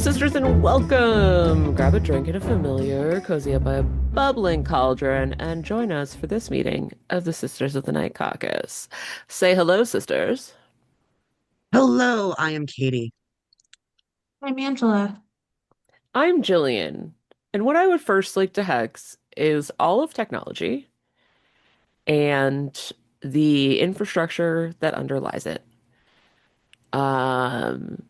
sisters, and welcome! Grab a drink and a familiar, cozy up by a bubbling cauldron, and join us for this meeting of the Sisters of the Night Caucus. Say hello, sisters. Hello, I am Katie. I'm Angela. I'm Jillian, and what I would first like to hex is all of technology and the infrastructure that underlies it. Um,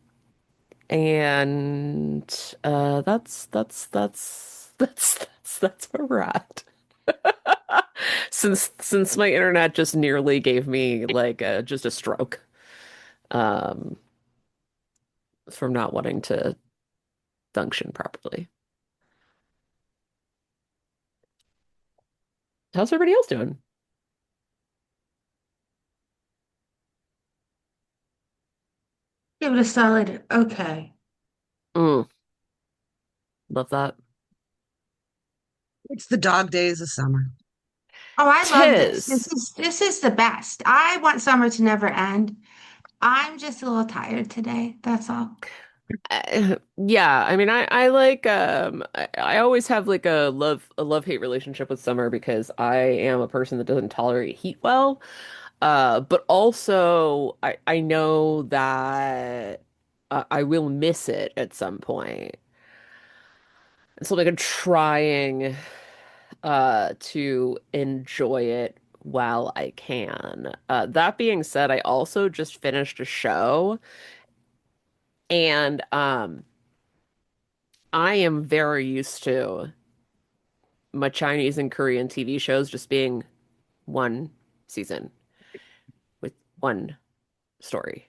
and that's where we're at. Since my internet just nearly gave me like just a stroke um from not wanting to function properly. How's everybody else doing? Give it a solid okay. Mm, love that. It's the dog days of summer. Oh, I love this. This Tis. is this is the best. I want summer to never end. I'm just a little tired today. That's all. Yeah, I mean I like I always have like a love-hate relationship with summer because I am a person that doesn't tolerate heat well. But also I know that I will miss it at some point. So like I'm trying to enjoy it while I can. That being said, I also just finished a show and I am very used to my Chinese and Korean TV shows just being one season with one story,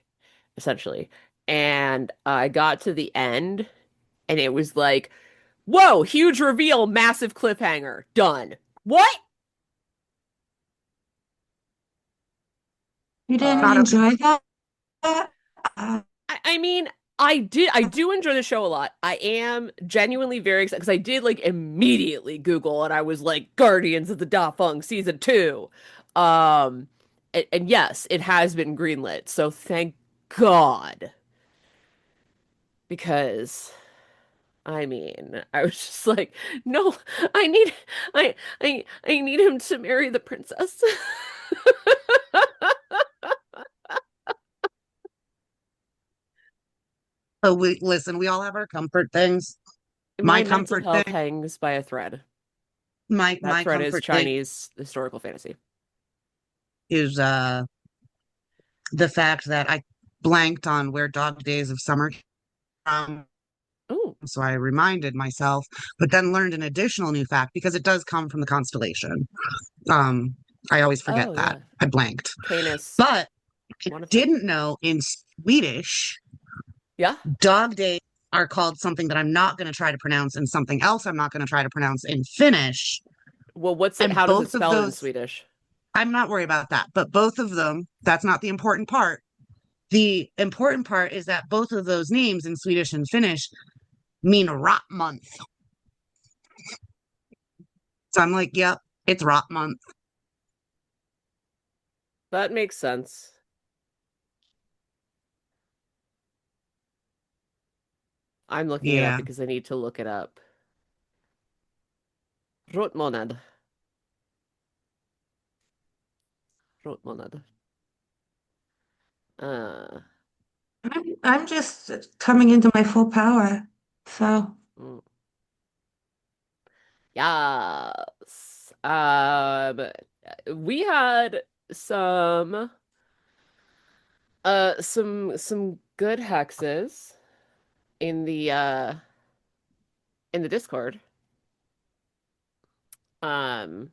essentially. And I got to the end and it was like, whoa, huge reveal, massive cliffhanger, done. What? You didn't Not Uh, a enjoy that? Uh, I mean, I do enjoy the show a lot. I am genuinely very excited because I did like immediately Google and I was like Guardians of the Da Feng season two. And yes, it has been greenlit, so thank God. Because I mean, I was just like, no, I need I need him to marry the princess. so we listen, we all have our comfort things. My My mental comfort health thing, hangs by a thread. That my thread is comfort thing Chinese historical fantasy. is the fact that I blanked on where dog days of summer came from. Oh, So I reminded myself, but then learned an additional new fact because it does come from the constellation. Um, I always forget oh that. yeah. I blanked. Canis, But I one of them. didn't know in Swedish Yeah. dog days are called something that I'm not going to try to pronounce and something else I'm not going to try to pronounce in Finnish. Well, what's it? And How does it both of spell in those, Swedish? I'm not worried about that, but both of them, that's not the important part. The important part is that both of those names in Swedish and Finnish mean rot month. So I'm like, yep, it's rot month. That makes sense. I'm looking it up Yeah. because I need to look it up. Rotmonad. Rotmonad. Uh, I'm just coming into my full power. So mm, yes. We had some some good hexes in the Discord. Um,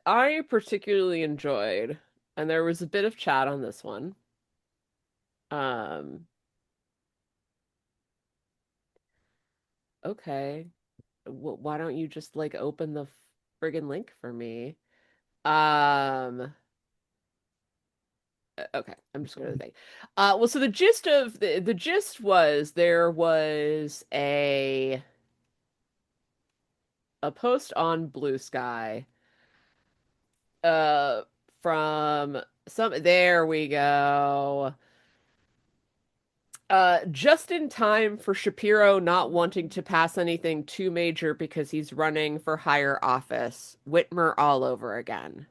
I particularly enjoyed, and there was a bit of chat on this one. Um, okay. Why don't you just like open the friggin' link for me? Um, okay, I'm just gonna think. Well, so the gist of the gist was there was a post on Blue Sky, uh, from There we go. Just in time for Shapiro not wanting to pass anything too major because he's running for higher office. Whitmer all over again.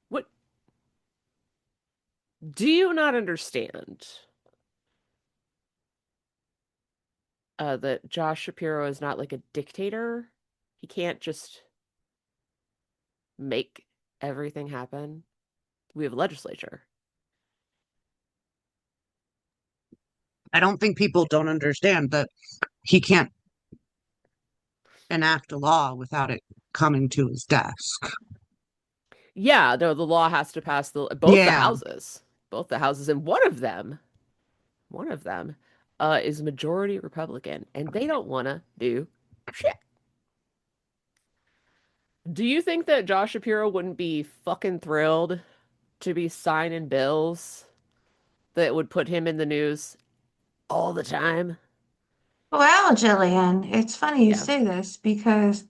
What do you not understand? That Josh Shapiro is not like a dictator. He can't just make everything happen. We have a legislature. I don't think people don't understand that he can't enact a law without it coming to his desk. Yeah, no, the law has to pass Yeah, both the houses, and one of them, is majority Republican, and they don't want to do shit. Do you think that Josh Shapiro wouldn't be fucking thrilled to be signing bills that would put him in the news all the time? Well, Jillian, it's funny you Yeah. say this because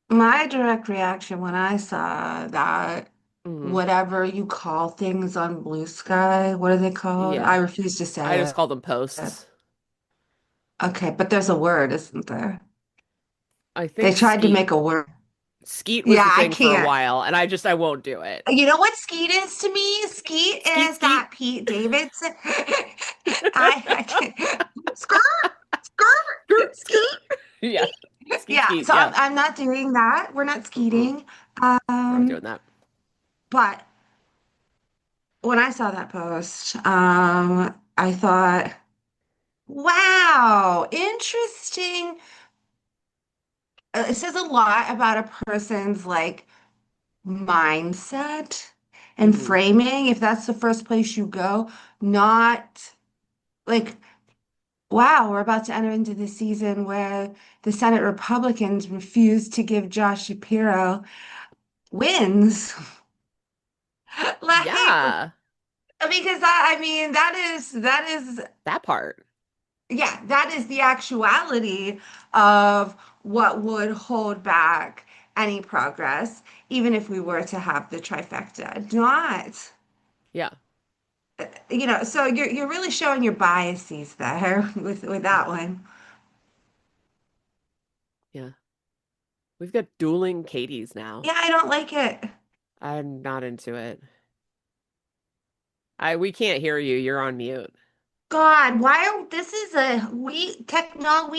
my direct reaction when I saw that, Hmm. whatever you call things on Blue Sky, what are they called? Yeah. I refuse to I say just call them it. posts. Okay, but there's a word, isn't there? I They think tried to skeet. make a word. Skeet was Yeah, the I thing for a can't. while, and I won't do it. You know what skeet is to me? Skeet Skeet is skeet. that Pete Davidson. I can't. Skirt, skirt, Skirt, skeet. skirt. Yeah. Skeet Yeah, skeet. so Yeah. I'm not doing that. We're not Mm-mm. skeeting. We're not Um, doing that. but when I saw that post, I thought, wow, interesting. It says a lot about a person's like mindset and Hmm. framing, if that's the first place you go, not like, wow, we're about to enter into the season where the Senate Republicans refuse to give Josh Shapiro wins. Like, Yeah. because I mean, that is, That part. yeah, that is the actuality of what would hold back any progress, even if we were to have the trifecta. Not, Yeah. so you're really showing your biases there with that one. Yeah. We've got dueling Katies now. Yeah, I don't like it. I'm not into it. We can't hear you. You're on mute. God, why are this is a we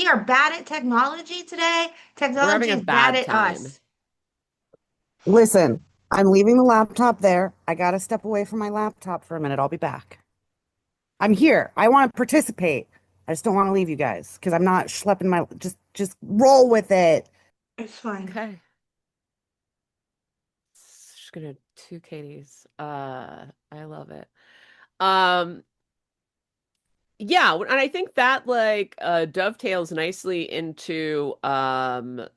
are bad at technology today. We're having Technology a is bad bad at time. us. listen, I'm leaving the laptop there. I got to step away from my laptop for a minute. I'll be back. I'm here. I want to participate. I just don't want to leave you guys because I'm not schlepping my just roll with it. It's fine. Okay. Just gonna two Katies. I love it. Um, yeah, and I think that like dovetails nicely into the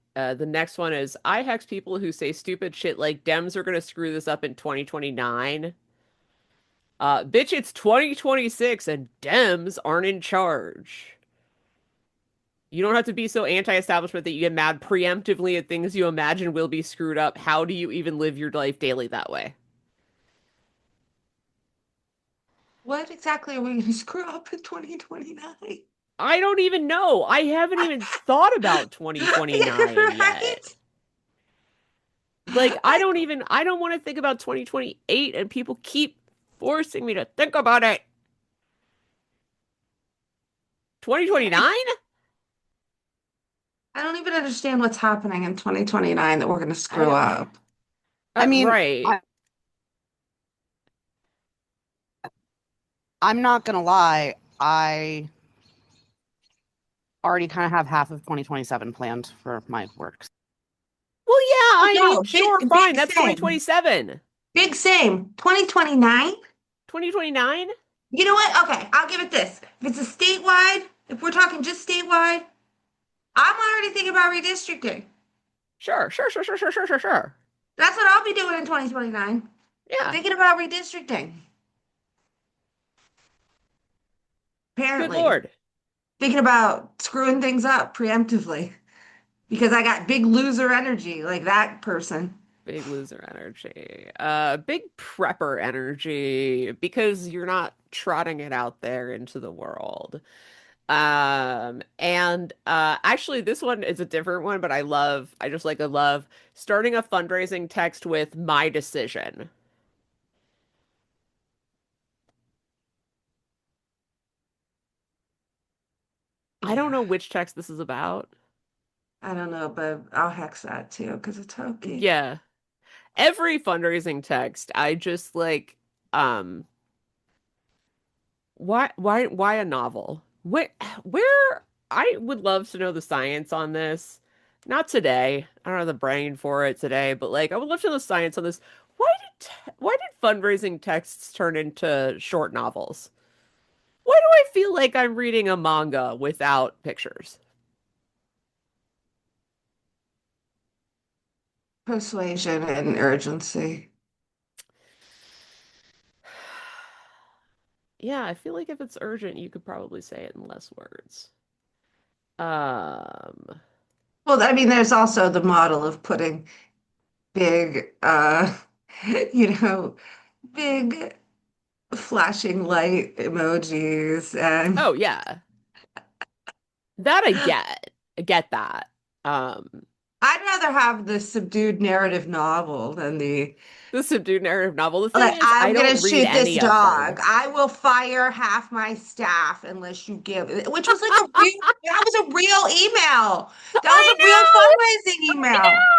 next one is I hex people who say stupid shit like Dems are gonna screw this up in 2029. Bitch, it's 2026 and Dems aren't in charge. You don't have to be so anti-establishment that you get mad preemptively at things you imagine will be screwed up. How do you even live your life daily that way? What exactly are we going to screw up in 2029? I don't even know. I haven't even thought about 2029 yet. Right? Like, Like, I don't want to think about 2028 and people keep forcing me to think about it. 2029? I don't even understand what's happening in 2029 that we're going to I screw don't, up. I mean, right. I'm not gonna lie. I already kind of have half of 2027 planned for my work. Well, yeah, Oh, I mean, no, sure, fine. big That's same. 2027. Big same. 2029? 2029? You know what? Okay, I'll give it this. If it's a statewide, if we're talking just statewide, I'm already thinking about redistricting. Sure, sure, sure, sure, sure, sure, sure, sure. That's what I'll be doing in 2029. Yeah, Thinking about redistricting. good Apparently. Lord. Thinking about screwing things up preemptively because I got big loser energy like that person. Big loser energy. Big prepper energy because you're not trotting it out there into the world. And actually this one is a different one, but I love starting a fundraising text with my decision. I don't Yeah. know which text this is about. I don't know, but I'll hex that too because it's hokey. Yeah. Every fundraising text, I just like, um, why a novel? Where I would love to know the science on this. Not today. I don't have the brain for it today, but like I would love to know the science on this. Why did fundraising texts turn into short novels? Why do I feel like I'm reading a manga without pictures? Persuasion and urgency. Yeah, I feel like if it's urgent, you could probably say it in less words. Um, Well, I mean, there's also the model of putting big, you know, big flashing light emojis and oh yeah, that I get. I get that. Um, I'd rather have the subdued narrative novel than the the subdued narrative novel. The thing like is, I I'm gonna don't read shoot this any of dog. them. I will fire half my staff unless you give it, which was like a real that was a real email. That was I a real know. fundraising email.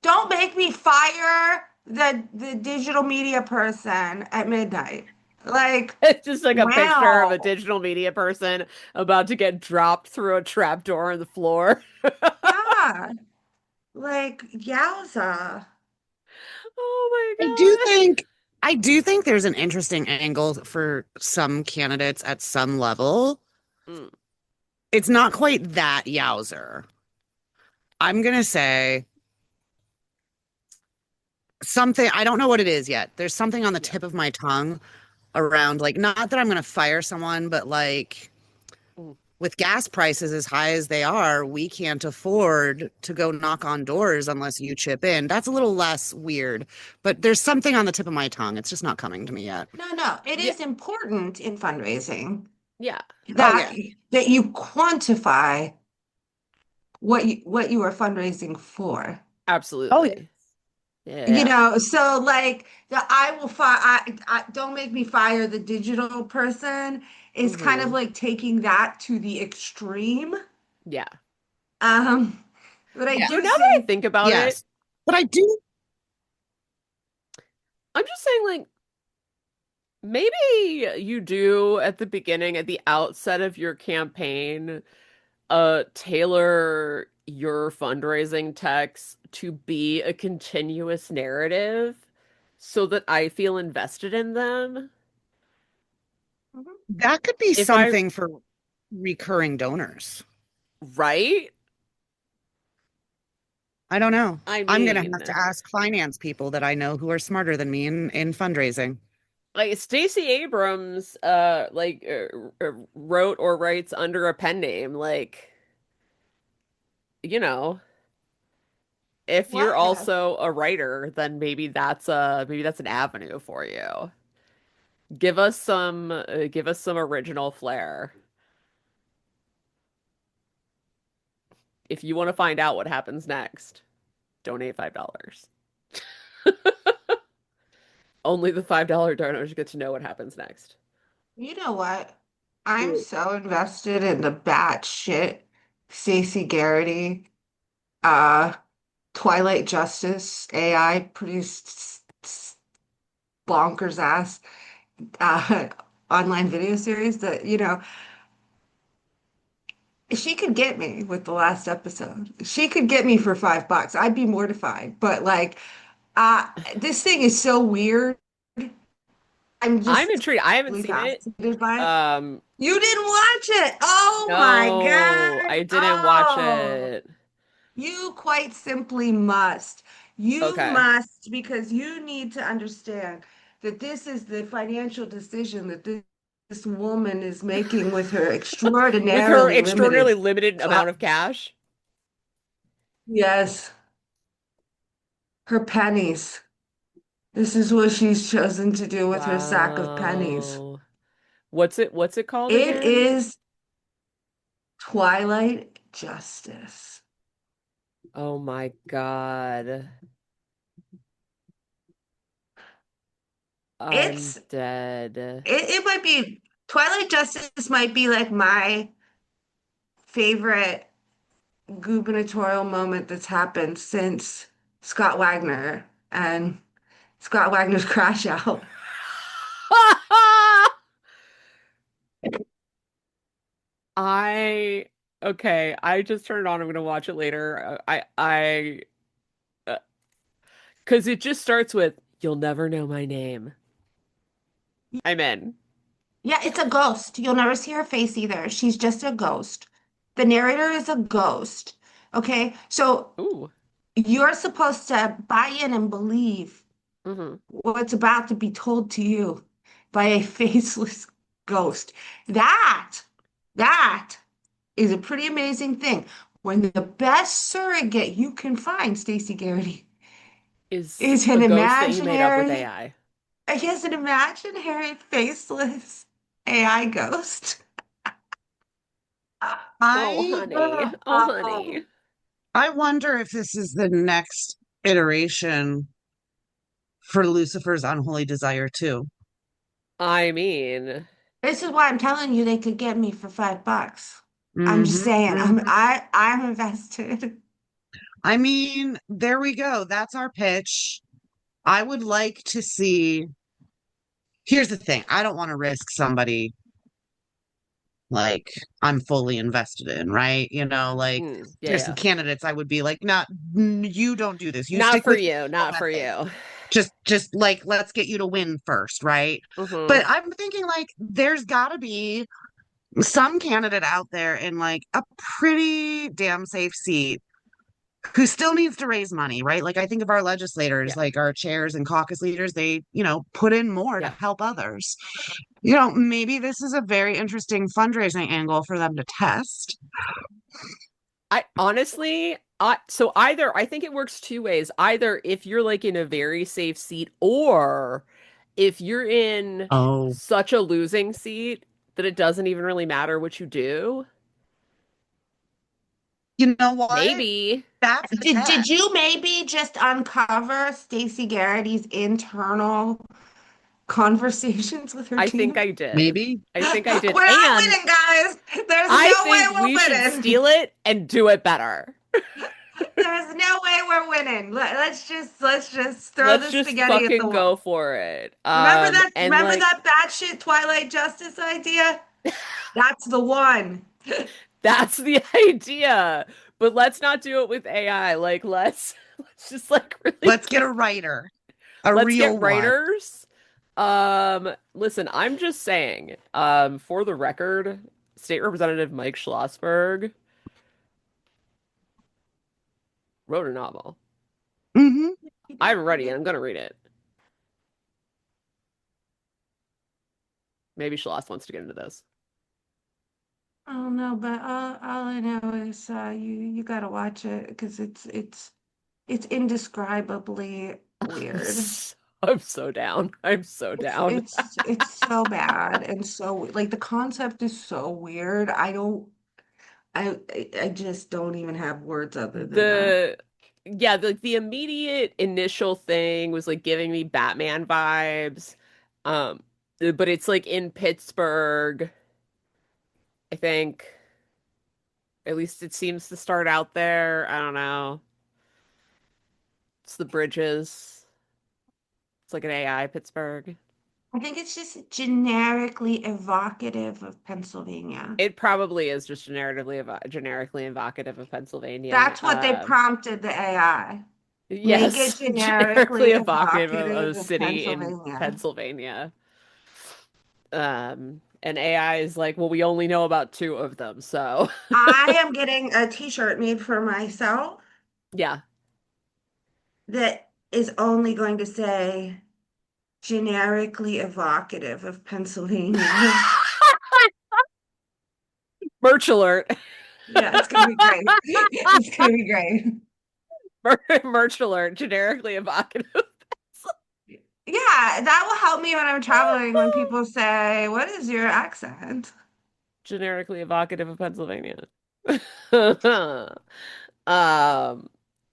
Don't make me fire the digital media person at midnight. Like, It's just like a picture of a wow. digital media person about to get dropped through a trap door in the floor. Yeah. Like, yowza. Oh I do think I do think there's an interesting angle for some candidates at some level. my God. It's not quite that yowzer. I'm gonna say something, I don't know what it is yet. There's something on the Yeah. tip of my tongue around like not that I'm gonna fire someone, but like Mm. with gas prices as high as they are, we can't afford to go knock on doors unless you chip in. That's a little less weird, but there's something on the tip of my tongue. It's just not coming to me yet. No, no, it Yeah. is important in fundraising Yeah. Oh that yeah. that you quantify what you are fundraising for. Oh yeah. Absolutely. You Yeah. know, so like the I will fire I don't make me fire the digital person is kind of Hmm. like taking that to the extreme. Yeah. Um, but I Yeah. So now do that I think think about it, Yes. But I do I'm just saying, like, maybe you do at the beginning, at the outset of your campaign, tailor your fundraising text to be a continuous narrative so that I feel invested in them. Mhm. that could be If I, something for recurring donors. right? I don't know. I I'm gonna have to mean, ask finance people that I know who are smarter than me in fundraising. like Stacey Abrams, wrote or writes under a pen name. Like, you know, if you're What? Yes. also a writer, then maybe that's an avenue for you. Give us some original flair. If you want to find out what happens next, donate $5. Only the $5 donors get to know what happens next. You know what? I'm Mm. so invested in the batshit Stacy Garrity, uh, Twilight Justice AI produced bonkers ass uh, online video series that, you know, she could get me with the last episode. She could get me for $5. I'd be mortified. But like, this thing is so weird. I'm I'm just intrigued. I haven't really seen it. fascinated by it. Um, You didn't watch it. Oh my no, God. I didn't watch Oh, it. you quite simply must. You Okay. must, because you need to understand that this is the financial decision that this woman is making with her With her extraordinarily limited extraordinarily limited amount of platform. cash. Yes. her pennies. This is what she's chosen to do with her sack of pennies. Wow. What's it called It again? is Twilight Justice. Oh my God. I'm It's dead. it might be Twilight Justice might be like my favorite gubernatorial moment that's happened since Scott Wagner and Scott Wagner's Crash Out. I okay, I just turned it on. I'm gonna watch it later. Because it just starts with "You'll never know my name." I'm in. Yeah, it's a ghost. You'll never see her face either. She's just a ghost. The narrator is a ghost. Okay, so Ooh. you're supposed to buy in and believe Hmm. what's about to be told to you by a faceless ghost. That, that is a pretty amazing thing. When the best surrogate you can find, Stacy Garrity, Is is an a ghost that you made up with imaginary, AI. yes, an imaginary faceless AI ghost. Oh, I honey. Oh, honey. I wonder if this is the next iteration for Lucifer's unholy desire too. I mean, This is why I'm telling you they could get me for $5. I'm just Hmm. saying, Hmm. I'm invested. I mean, there we go. That's our pitch. I would like to see. Here's the thing. I don't want to risk somebody like I'm fully invested in, right? Like yeah, there's some yeah. candidates I would be like, not you don't do this. You Not stick for with your you, not for method. you. Just like let's get you to win first, right? Hmm. But I'm thinking like there's got to be some candidate out there in like a pretty damn safe seat who still needs to raise money, right? Like I think of our legislators, Yeah, like our chairs and caucus leaders, they, put in more to yeah. help others. Maybe this is a very interesting fundraising angle for them to test. I honestly, so either I think it works two ways. Either if you're like in a very safe seat, or if you're in Oh, such a losing seat that it doesn't even really matter what you do. you know what? Maybe. That's the Did test. you maybe just uncover Stacey Garrity's internal conversations with her I think team? I did. Maybe. I We're think I did. not And winning, guys. There's I no way think we're we should winning. steal it and do it better. There's no way we're winning. Let's just throw Let's the just spaghetti at the fucking wall. go for it. Remember that? And Remember like that batshit Twilight Justice idea? That's the one. that's the idea. But let's not do it with AI. Like let's just like really Let's get a get writer, a let's get real one. writers. Listen, I'm just saying, for the record, State Representative Mike Schlossberg wrote a novel. Hmm. He I did. haven't He read it yet. did. I'm gonna read it. Maybe Schloss wants to get into this. Oh no, but all I know is you gotta watch it because it's indescribably weird. I'm so down. I'm so It's down. it's it's so bad and so like the concept is so weird. I just don't even have words other than that. The yeah, the immediate initial thing was like giving me Batman vibes. Um, but it's like in Pittsburgh, I think. At least it seems to start out there. I don't know. It's the bridges. It's like an AI Pittsburgh. I think it's just generically evocative of Pennsylvania. It probably is just generically evocative of Pennsylvania. That's what they prompted the AI. Make it Yes, generically generically evocative of evocative a of city in Pennsylvania. Pennsylvania. And AI is like, well, we only know about two of them, so I am getting a t-shirt made for myself yeah. that is only going to say generically evocative of Pennsylvania. Merch alert. Yeah, it's gonna be great. It's gonna be great. Merch alert, generically evocative. Yeah, that will help me when I'm traveling when people say, "What is your accent?" Generically evocative of Pennsylvania. Um,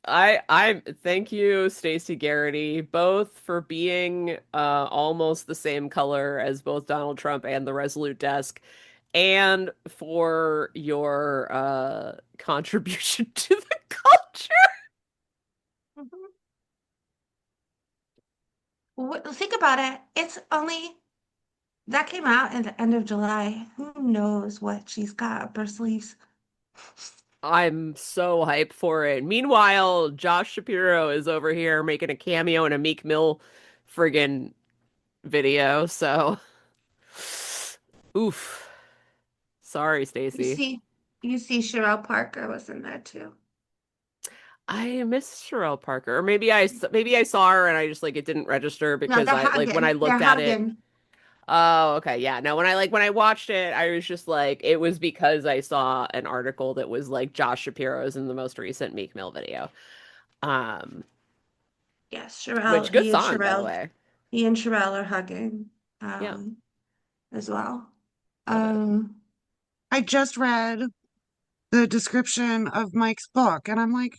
I thank you, Stacy Garrity, both for being almost the same color as both Donald Trump and the Resolute Desk, and for your contribution to the culture. Mhm. Think about it. It's only that came out at the end of July. Who knows what she's got up her sleeves? I'm so hyped for it. Meanwhile, Josh Shapiro is over here making a cameo in a Meek Mill friggin' video, so oof. Sorry, You Stacy. see, you see, Sherelle Parker was in there too. I miss Sherelle Parker. Or maybe I saw her and I just like it didn't register No, because they're I like when I hugging. They're looked at it. hugging. Oh, okay. Yeah. No, when I watched it, I was just like it was because I saw an article that was like Josh Shapiro's in the most recent Meek Mill video. Um, Yes, Sherelle. which good song, by the way. He and Sherelle are hugging, Yeah, as well. love it. Um, I just read the description of Mike's book, and I'm like,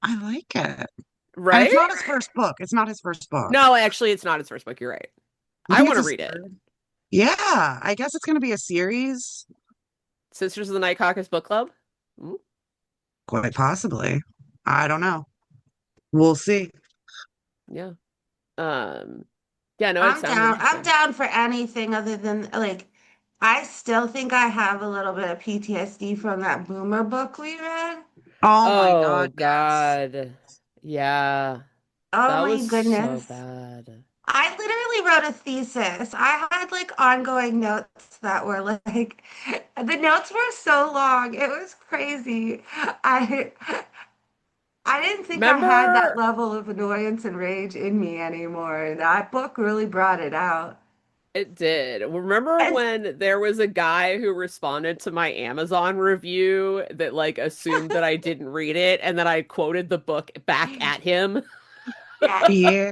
I like it. And it's Right? not his first book. It's not his first book. No, actually, it's not his first book. You're right. I I think want it's to his read it. third. Yeah, I guess it's going to be a series, Sisters of the Night Caucus Book Club. Mm, quite possibly. I don't know. We'll see. yeah. Um, yeah, no, it I'm sounds down. I'm interesting. down for anything other than like. I still think I have a little bit of PTSD from that Boomer book we read. Oh my Oh God, yes. God. Yeah. Oh That my was so goodness. bad. I literally wrote a thesis. I had like ongoing notes that were like, the notes were so long. It was crazy. I I didn't think I had that Remember level of annoyance and rage in me anymore. That book really brought it out. it did. Remember And when there was a guy who responded to my Amazon review that like assumed that I didn't read it and then I quoted the book back at him? yes, Yeah.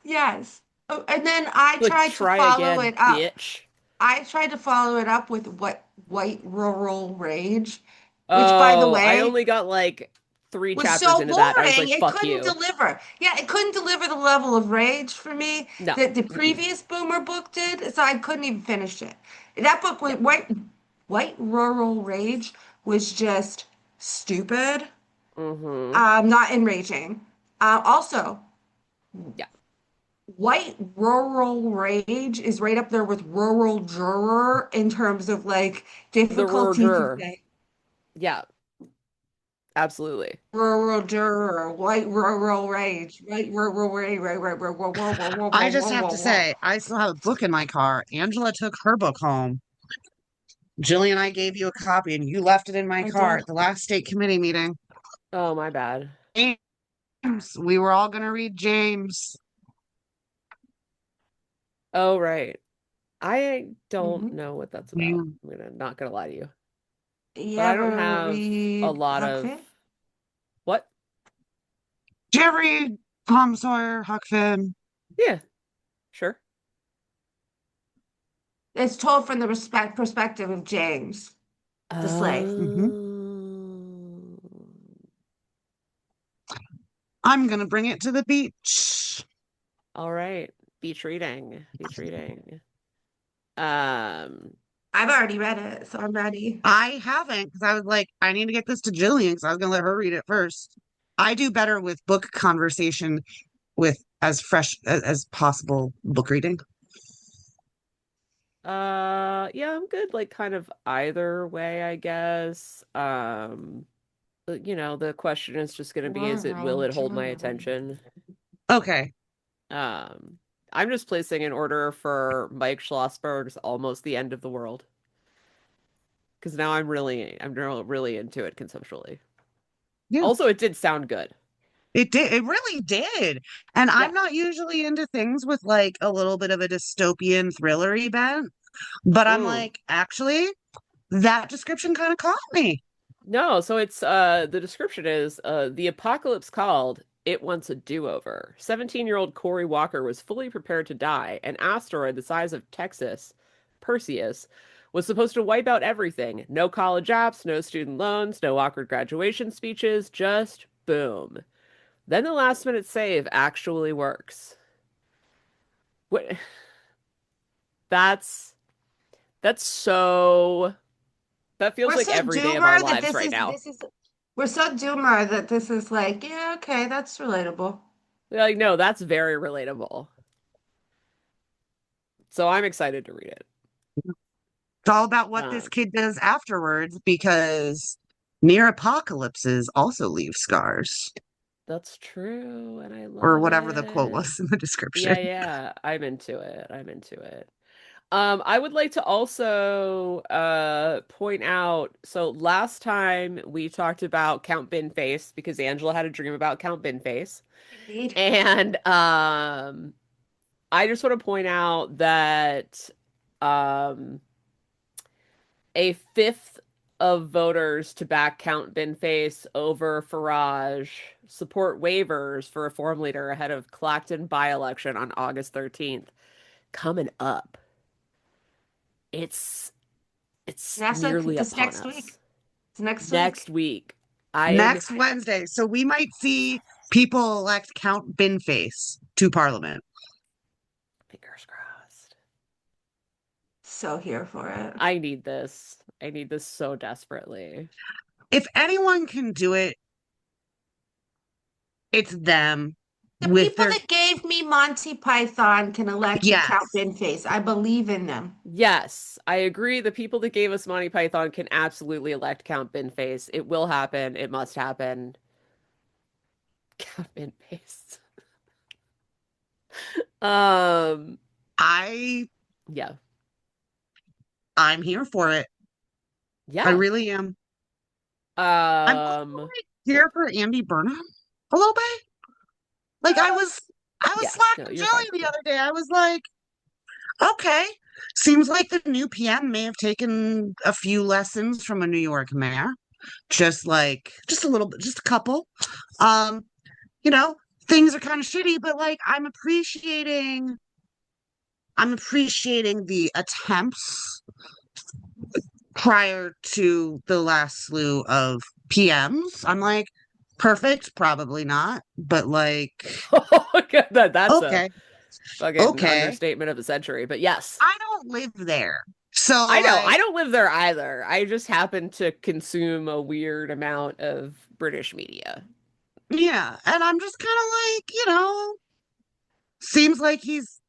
yes. Oh, and then I Like, tried to try follow again, it up. bitch. I tried to follow it up with what White Rural Rage, which by the Oh, I way only got like three was chapters so into that. I was boring. like, It fuck couldn't you. deliver. Yeah, it couldn't deliver the level of rage for me No. that the Mm-mm. previous Boomer book did, so I couldn't even finish it. That book Yeah. was White Rural Rage was just stupid. Mm-hmm. Not enraging. Also, Yeah. White Rural Rage is right up there with Rural Juror in terms of like The difficulty to Roger. say. Yeah, absolutely. Rural Juror, White Rural Rage, White Rural Rage, right, right, right, whoa, whoa, whoa, whoa, I whoa, just whoa, have whoa, to whoa. say, I still have a book in my car. Angela took her book home. Jillian, I gave you a copy and you left it in my I car did. at the last state committee meeting. Oh, my bad. James, we were all going to read James. Oh, right. I don't Mm-hmm. know what that's about. You, Not gonna lie to you. You But I don't ever have a read lot Huck of Finn? what? did you ever read Tom Sawyer, Huck Finn? Yeah, sure. It's told from the perspective of James, the slave. Hmm. Um, I'm going to bring it to the beach. all right. Beach reading. Beach reading. Um, I've already read it, so I'm ready. I haven't because I was like, I need to get this to Jillian because I was going to let her read it first. I do better with book conversation with as fresh as possible book reading. yeah, I'm good, like kind of either way, I guess. The question is just gonna be, will Rural it hold my Juror. attention? Okay. Um, I'm just placing an order for Mike Schlossberg's Almost the End of the World because now I'm really into it conceptually. Yeah, Also, it did sound good. it did. It really did. And Yeah. I'm not usually into things with like a little bit of a dystopian thrillery bent, but I'm Mm. like, actually, that description kind of caught me. No, so it's the description is the apocalypse called. It wants a do-over. 17-year-old Corey Walker was fully prepared to die. An asteroid the size of Texas, Perseus, was supposed to wipe out everything. No college apps, no student loans, no awkward graduation speeches, just boom. Then the last minute save actually works. What that's that's so that feels We're like so every day of our doomer that lives right now. this is we're so doomer that this is like, yeah, okay, that's relatable. Like, no, that's very relatable. So I'm excited to read it. It's all about what this Um, kid does afterwards because near apocalypses also leave scars, that's true, and I or love whatever the quote it. was in the description. Yeah, yeah, I'm into it. I'm into it. I would like to also point out, so last time we talked about Count Binface because Angela had a dream about Count Binface. Indeed. And I just want to point out that um a fifth of voters to back Count Binface over Farage support waivers for reform leader ahead of Clacton by-election on August 13th. Coming up. It's it's That's like nearly this upon next week. us. It's next week. Next week. I'm Next Wednesday. So we might see people elect Count Binface to Parliament. fingers crossed. So here for it. I need this. I need this so desperately. If anyone can do it, it's them The with people their, that gave me Monty Python can elect Count yes. Binface. I believe in them. Yes, I agree. The people that gave us Monty Python can absolutely elect Count Binface. It will happen. It must happen. Count Binface. Um, I yeah. I'm here for it. I Yeah. really am. I'm also Um, like here for Andy Burnham a little bit. Like I was yeah. No, slacking you're fine. Joey the Yeah. other day. I was like, okay. Seems like the new PM may have taken a few lessons from a New York mayor. Just a little bit, just a couple. Um, you know, things are kind of shitty, but like I'm appreciating the attempts prior to the last slew of PMs. I'm like, perfect, probably not, but like, Oh, God, that's a okay, fucking okay. understatement of the century. But yes, I don't live there. So I know. I like, don't live there either. I just happen to consume a weird amount of British media. yeah, and I'm just kind of like, seems like he's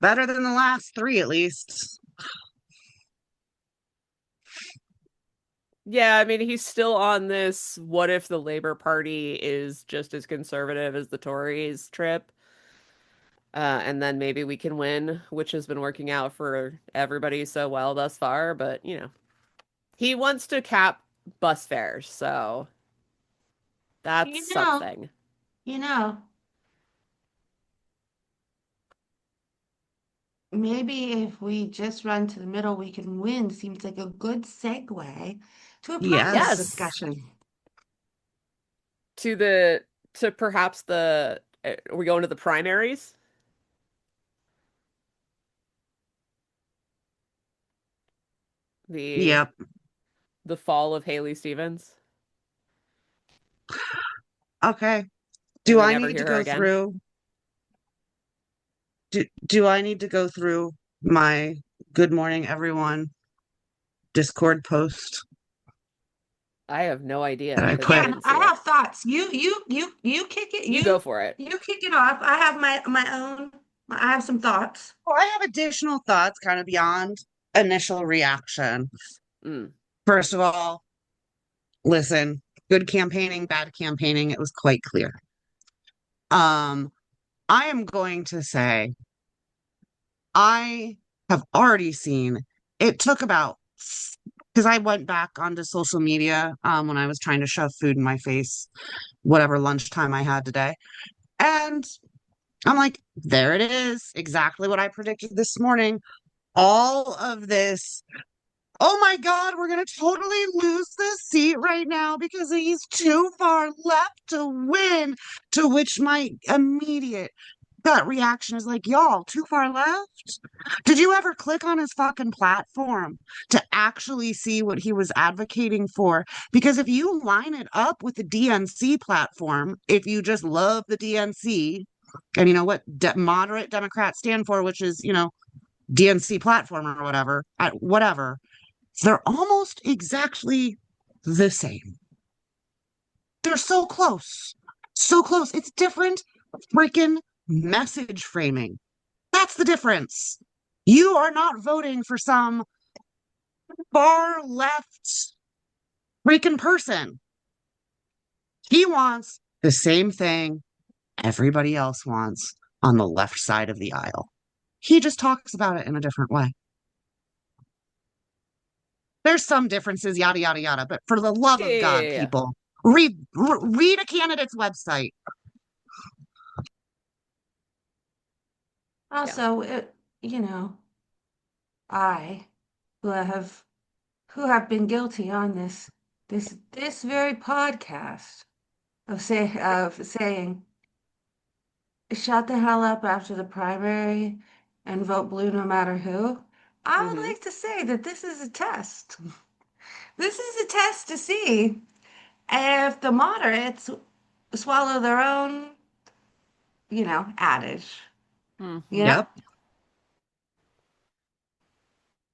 better than the last three at least. Yeah, I mean, he's still on this what if the Labour Party is just as conservative as the Tories trip, and then maybe we can win, which has been working out for everybody so well thus far. But, he wants to cap bus fares, so that's You know, something. you know, maybe if we just run to the middle, we can win. Seems like a good segue to a primaries Yes. Yes, discussion. to the to perhaps are we going to the primaries? The Yep. the fall of Haley Stevens, Okay. and Do we I never need to hear her go again. through do I need to go through my good morning everyone Discord post I have no idea that I because I put? Yeah, didn't see I it. have thoughts. You kick it. You go for it. You kick it off. I have my own. I have some thoughts. Well, I have additional thoughts kind of beyond initial reaction. Mm. First of all, listen, good campaigning, bad campaigning, it was quite clear. Um, I am going to say I have already seen it took about because I went back onto social media when I was trying to shove food in my face, whatever lunchtime I had today. And I'm like, there it is, exactly what I predicted this morning. All of this Oh my God, we're gonna totally lose this seat right now because he's too far left to win. To which my immediate gut reaction is like, y'all, too far left? Did you ever click on his fucking platform to actually see what he was advocating for? Because if you line it up with the DNC platform, if you just love the DNC, and you know what moderate Democrats stand for, which is, DNC platform or whatever, whatever, they're almost exactly the same. They're so close. So close. It's different freaking message framing. That's the difference. You are not voting for some far left freaking person. He wants the same thing everybody else wants on the left side of the aisle. He just talks about it in a different way. There's some differences, yada, yada, yada, but for the love Yeah, of yeah, God, yeah, yeah. people, read a candidate's website. Yeah. Also, you know, I who have who have been guilty on this very podcast of saying shut the hell up after the primary and vote blue no matter who. I would Hmm. like to say that this is a test. This is a test to see if the moderates swallow their own, adage, you know? Hmm. Yep.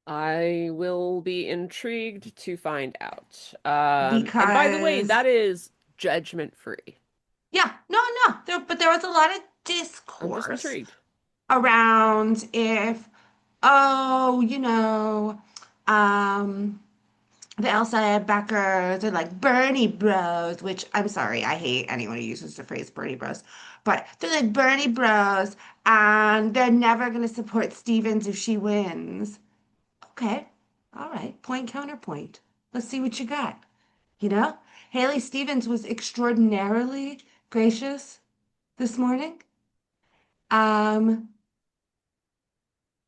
I will be intrigued to find out. And by the way, Because that is judgment free. yeah, no, but there was a lot of I'm just discourse intrigued. around if, oh, um, the Elsa Beckers are like Bernie bros, which I'm sorry, I hate anyone who uses the phrase Bernie bros, but they're like Bernie bros, and they're never going to support Stevens if she wins. Okay, all right, point counterpoint. Let's see what you got. You know, Haley Stevens was extraordinarily gracious this morning. Um,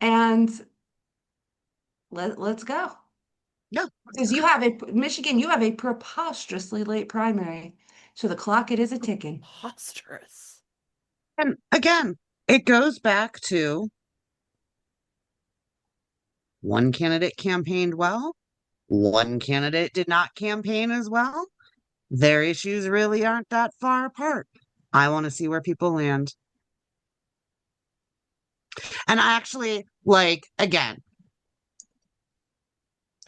and let's go. Yeah. Because Michigan, you have a preposterously late primary. So the clock, it is a ticking. Preposterous. And again, it goes back to one candidate campaigned well, one candidate did not campaign as well. Their issues really aren't that far apart. I want to see where people land. And I actually like, again,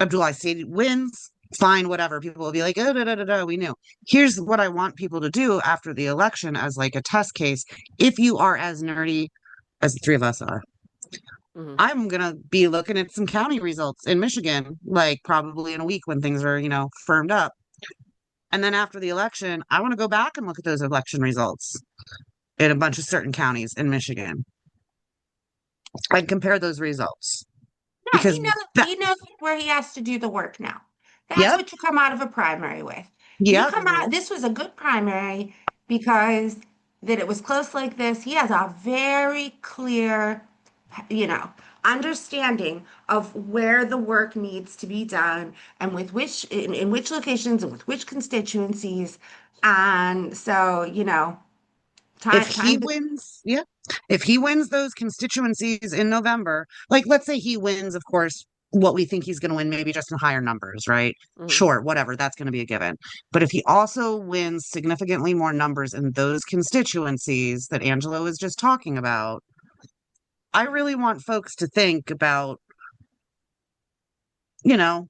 Abdullah Said wins, fine, whatever. People will be like, oh, da, da, da, da, we knew. Here's what I want people to do after the election as like a test case. If you are as nerdy as the three of us are, Hmm. I'm gonna be looking at some county results in Michigan, like probably in a week when things are, firmed up. And then after the election, I want to go back and look at those election results in a bunch of certain counties in Michigan and compare those results. Yeah, Because that, he knows where he has to do the work now. That's yep, what you come out of a primary with. You yep, come out, this was a good primary because that it was close like this. He has a very clear, you know, understanding of where the work needs to be done and with in which locations and with which constituencies. And so, if time he wins, yeah, if he wins those constituencies in November, like let's say he wins, of course, what we think he's going to win, maybe just in higher numbers, right? Hmm. Sure, whatever, that's going to be a given. But if he also wins significantly more numbers in those constituencies that Angela was just talking about, I really want folks to think about, you know,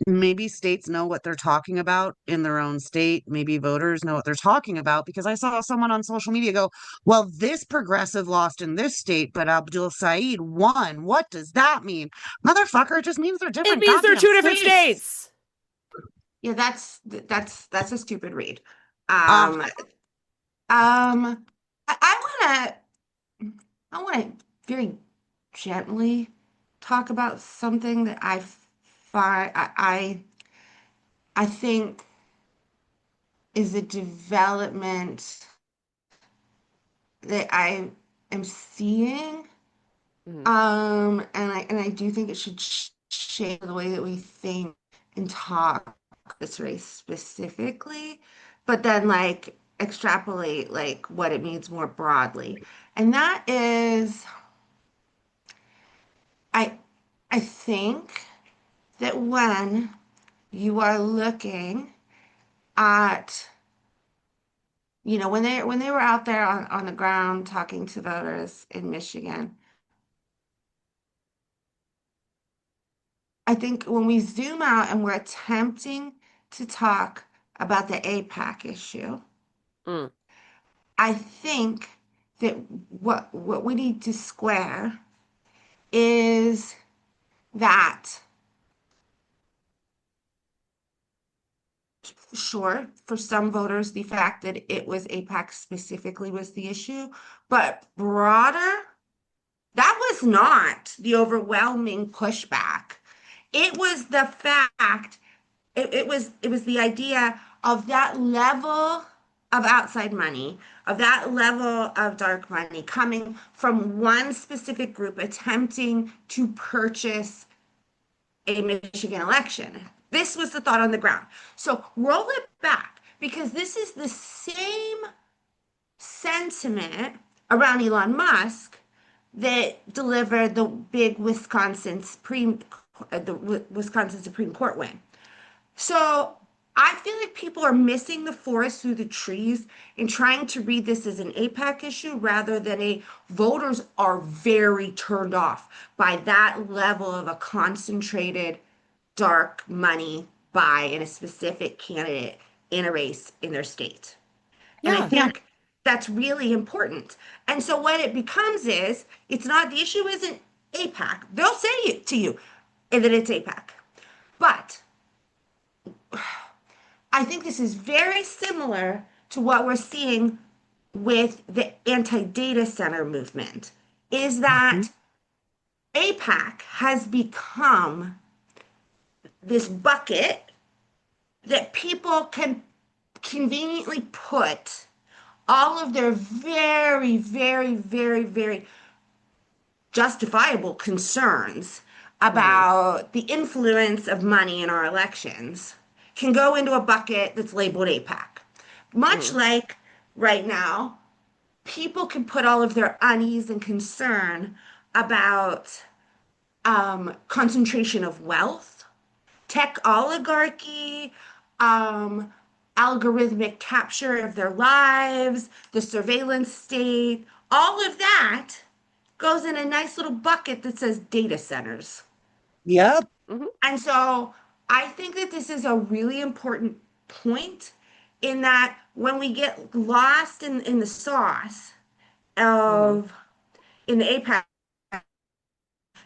maybe states know what they're talking about in their own state. Maybe voters know what they're talking about because I saw someone on social media go, well, this progressive lost in this state, but Abdul Said won. What does that mean? Motherfucker, it just means they're It different means they're goddamn two different states. states. Yeah, that's a stupid read. Uh, Um, I want to very gently talk about something that find I think is a development that I am seeing. Hmm. And I do think it should shape the way that we think and talk this race specifically, but then like extrapolate like what it means more broadly. And that is, I I think that when you are looking at, when they were out there on the ground talking to voters in Michigan, I think when we zoom out and we're attempting to talk about the APAC issue, Mm. I think that what we need to square is that, sure, for some voters, the fact that it was APAC specifically was the issue, but broader, that was not the overwhelming pushback. It was the fact, it was the idea of that level of outside money, of that level of dark money coming from one specific group attempting to purchase a Michigan election. This was the thought on the ground. So roll it back because this is the same sentiment around Elon Musk that delivered the Wisconsin Supreme Court win. So I feel like people are missing the forest through the trees and trying to read this as an APAC issue rather than a voters are very turned off by that level of a concentrated dark money buy in a specific candidate in a race in their state. And I Yeah. think that's really important. And so what it becomes is it's not the issue isn't APAC. They'll say it to you that it's APAC. But I think this is very similar to what we're seeing with the anti-data center movement, is Mhm. that APAC has become this bucket that people can conveniently put all of their very, very, very, very justifiable concerns Hmm. about the influence of money in our elections can go into a bucket that's labeled APAC. Much Hmm. like right now, people can put all of their unease and concern about concentration of wealth, tech oligarchy, um, algorithmic capture of their lives, the surveillance state, all of that goes in a nice little bucket that says data centers. Yep. Hmm. And so I think that this is a really important point in that when we get lost in the sauce Hmm. of in the APAC,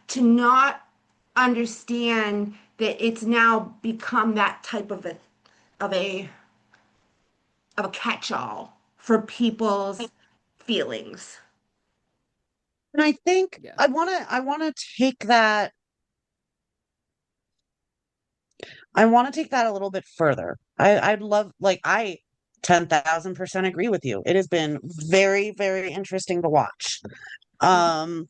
to not understand that it's now become that type of a of a catch-all for people's feelings. And I think Yeah. I want to take that I want to take that a little bit further. I'd love, like, I 10,000% agree with you. It has been very, very interesting to watch. Hmm. Um,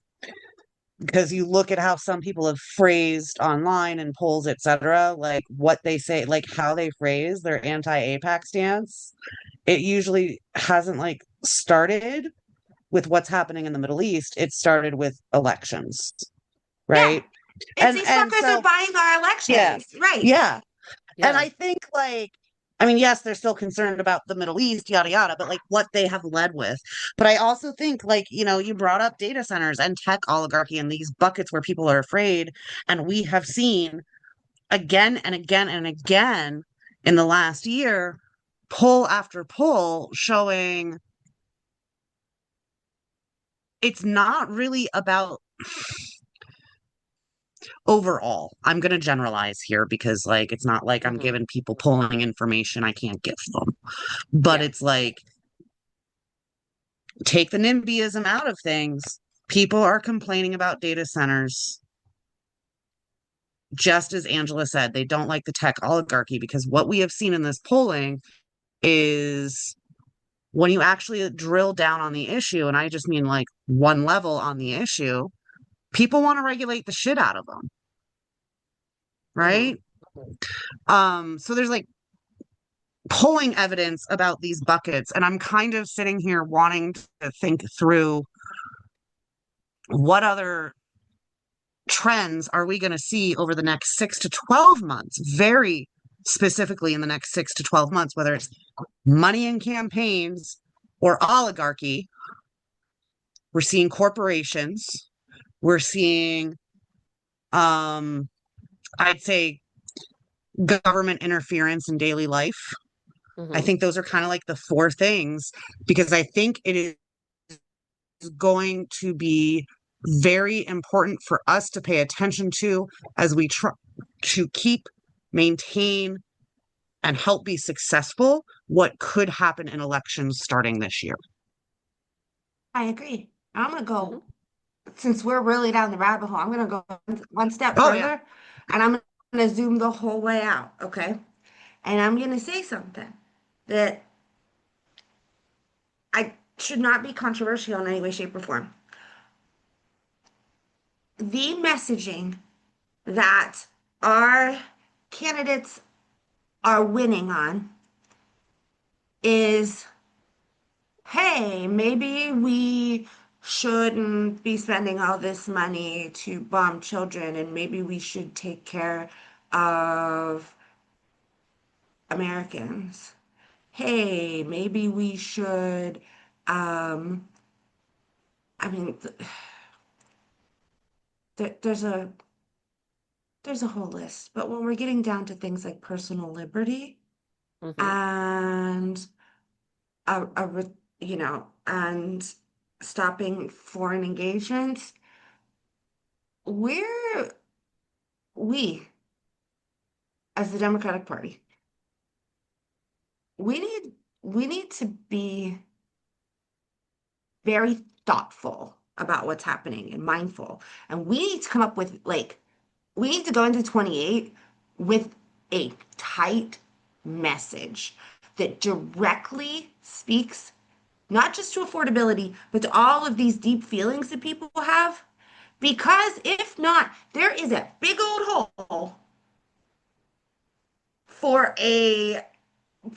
because you look at how some people have phrased online and polls, etc., like what they say, like how they phrase their anti-APAC stance. It usually hasn't like started with what's happening in the Middle East. It started with elections, Yeah, right? it's And these and fuckers are so buying our yeah, elections, right? yeah. And Yeah. I think, like, I mean, yes, they're still concerned about the Middle East, yada, yada, but like what they have led with. But I also think, like, you brought up data centers and tech oligarchy and these buckets where people are afraid. And we have seen again and again and again in the last year, poll after poll showing it's not really about overall. I'm going to generalize here because, like, it's not like I'm Hmm. giving people polling information I can't give them, but Yeah. it's like, take the NIMBYism out of things. People are complaining about data centers. Just as Angela said, they don't like the tech oligarchy because what we have seen in this polling is when you actually drill down on the issue, and I just mean like one level on the issue, people want to regulate the shit out of them. right? Hmm. Hmm. So there's like pulling evidence about these buckets, and I'm kind of sitting here wanting to think through what other trends are we going to see over the next 6 to 12 months, very specifically in the next 6 to 12 months, whether it's money in campaigns or oligarchy. We're seeing corporations. We're seeing, um, I'd say, government interference in daily life. I Hmm. think those are kind of like the four things because I think it is going to be very important for us to pay attention to as we try to keep, maintain, and help be successful what could happen in elections starting this year. I agree. I'm gonna Hmm. go, since we're really down the rabbit hole, I'm gonna go one step Oh, yeah. further and I'm gonna zoom the whole way out, okay? And I'm gonna say something that I should not be controversial in any way, shape, or form. The messaging that our candidates are winning on is, hey, maybe we shouldn't be spending all this money to bomb children, and maybe we should take care of Americans. Hey, maybe we should, um, I mean, there's a whole list, but when we're getting down to things like personal liberty Hmm. and and stopping foreign engagements, we're we as the Democratic Party, we need we need to be very thoughtful about what's happening and mindful. And we need to come up with like we need to go into 28 with a tight message that directly speaks not just to affordability, but to all of these deep feelings that people have. Because if not, there is a big old hole for a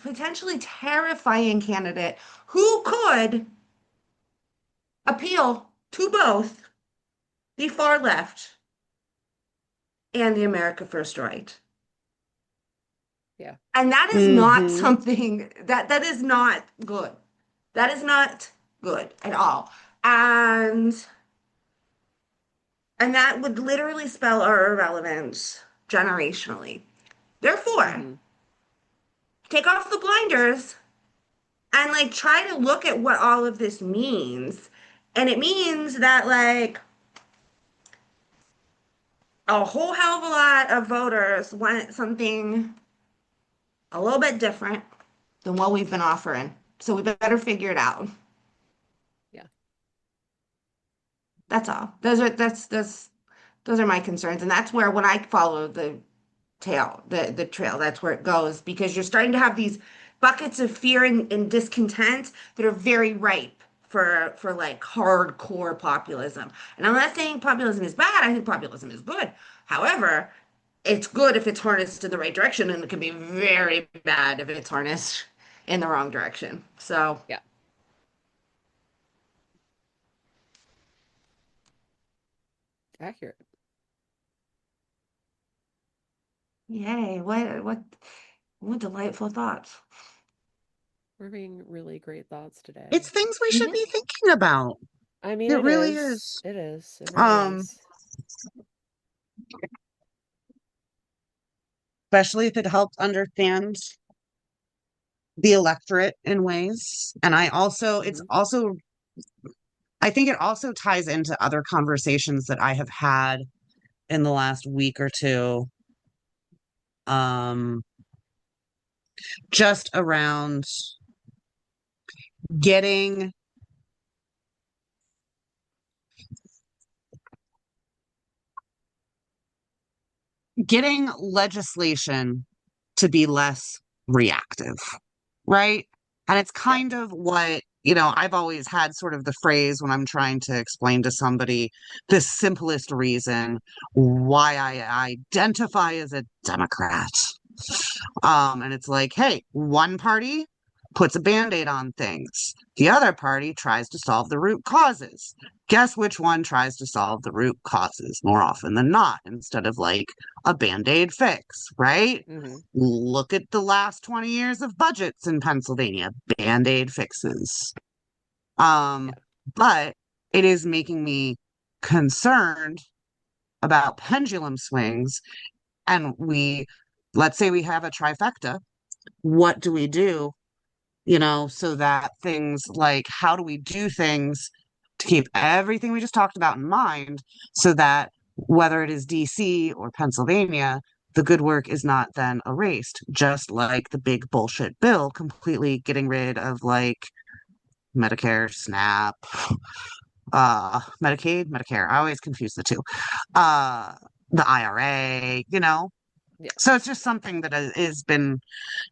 potentially terrifying candidate who could appeal to both the far left and the America First right. Yeah. And that is not Mm-hmm. something that is not good. That is not good at all. And and that would literally spell our irrelevance generationally. Therefore, Hmm. take off the blinders and like try to look at what all of this means. And it means that like a whole hell of a lot of voters want something a little bit different than what we've been offering. So we better figure it out. Yeah. That's all. Those are my concerns. And that's where when I follow the trail, that's where it goes because you're starting to have these buckets of fear and discontent that are very ripe for like hardcore populism. And I'm not saying populism is bad. I think populism is good. However, it's good if it's harnessed in the right direction, and it can be very bad if it's harnessed in the wrong direction. So, Yeah. Accurate. yay, what delightful thoughts. We're having really great thoughts today. It's things we should Mhm. be thinking about. I mean, It it really is. is. It is. It really Um, is. Especially if it helps understand the electorate in ways. And Hmm. I think it also ties into other conversations that I have had in the last week or two, um, just around getting getting legislation to be less reactive, right? And it's Yeah. kind of what I've always had sort of the phrase when I'm trying to explain to somebody the simplest reason why I identify as a Democrat. And it's like, hey, one party puts a band-aid on things. The other party tries to solve the root causes. Guess which one tries to solve the root causes more often than not, instead of like a band-aid fix, right? Hmm. Look at the last 20 years of budgets in Pennsylvania, band-aid fixes. Yeah. Um, but it is making me concerned about pendulum swings. And let's say we have a trifecta. What do we do, so that things like how do we do things to keep everything we just talked about in mind so that whether it is DC or Pennsylvania, the good work is not then erased, just like the big bullshit bill completely getting rid of like Medicare, SNAP, Medicaid, Medicare. I always confuse the two. Uh, the IRA, Yeah. So it's just something that has been